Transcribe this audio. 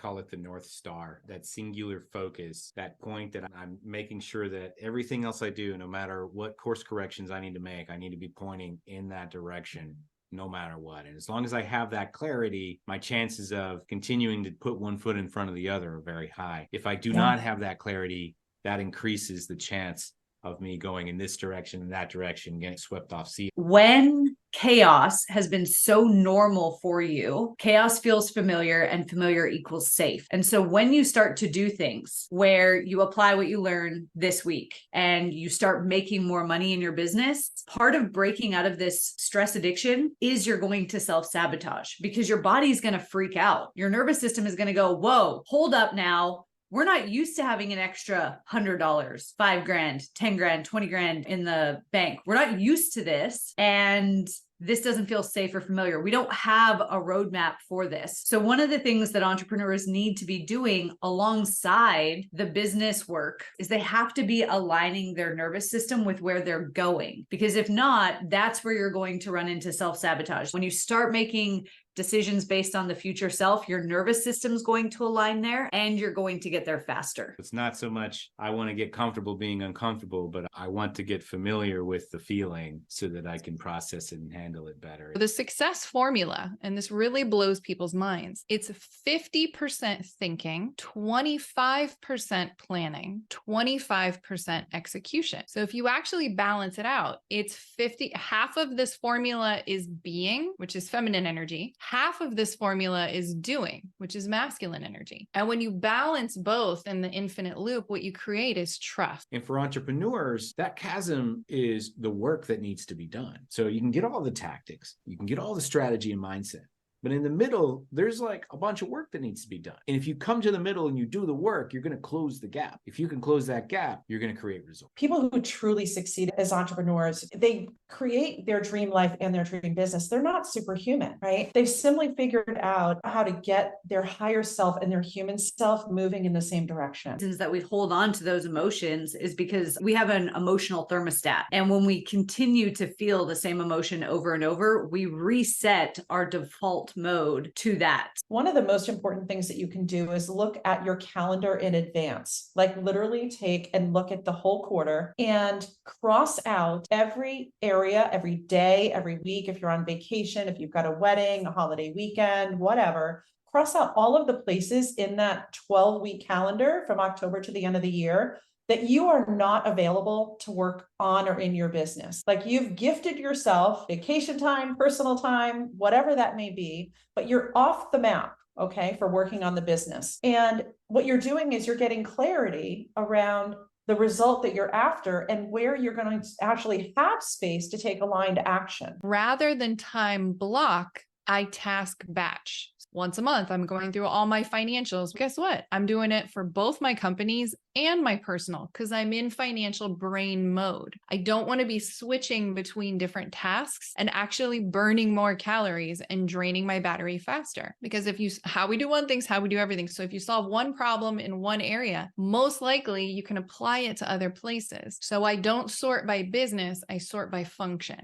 call it the North Star, that singular focus, that point that I'm making sure that everything else I do, no matter what course corrections I need to make, I need to be pointing in that direction no matter what. And as long as I have that clarity, my chances of continuing to put one foot in front of the other are very high. If I do not have that clarity, that increases the chance of me going in this direction and that direction, getting swept off sea. When chaos has been so normal for you, chaos feels familiar and familiar equals safe. And so when you start to do things where you apply what you learn this week and you start making more money in your business, part of breaking out of this stress addiction is you're going to self-sabotage because your body's going to freak out. Your nervous system is going to go, whoa, hold up now. We're not used to having an extra $100, $5 grand, 10 grand, 20 grand in the bank. We're not used to this. And this doesn't feel safe or familiar. We don't have a roadmap for this. So one of the things that entrepreneurs need to be doing alongside the business work is they have to be aligning their nervous system with where they're going. Because if not, that's where you're going to run into self-sabotage. When you start making decisions based on the future self, your nervous system's going to align there and you're going to get there faster. It's not so much I want to get comfortable being uncomfortable, but I want to get familiar with the feeling so that I can process it and handle it better. The success formula, and this really blows people's minds, it's 50% thinking, 25% planning, 25% execution. So if you actually balance it out, it's 50, half of this formula is being, which is feminine energy. Half of this formula is doing, which is masculine energy. And when you balance both in the infinite loop, what you create is trust. And for entrepreneurs, that chasm is the work that needs to be done. So you can get all the tactics, you can get all the strategy and mindset. But in the middle, there's like a bunch of work that needs to be done. And if you come to the middle and you do the work, you're going to close the gap. If you can close that gap, you're going to create results. People who truly succeed as entrepreneurs, they create their dream life and their dream business. They're not superhuman, right? They've simply figured out how to get their higher self and their human self moving in the same direction. Reasons that we hold on to those emotions is because we have an emotional thermostat. And when we continue to feel the same emotion over and over, we reset our default mode to that. One of the most important things that you can do is look at your calendar in advance, like literally take and look at the whole quarter and cross out every area, every day, every week. If you're on vacation, if you've got a wedding, a holiday weekend, whatever, cross out all of the places in that 12-week calendar from October to the end of the year that you are not available to work on or in your business. Like you've gifted yourself vacation time, personal time, whatever that may be, but you're off the map, okay, for working on the business. And what you're doing is you're getting clarity around the result that you're after and where you're going to actually have space to take aligned action. Rather than time block, I task batch. Once a month, I'm going through all my financials. Guess what? I'm doing it for both my companies and my personal because I'm in financial brain mode. I don't want to be switching between different tasks and actually burning more calories and draining my battery faster. Because how we do one thing is how we do everything. So if you solve one problem in one area, most likely you can apply it to other places. So I don't sort by business, I sort by function.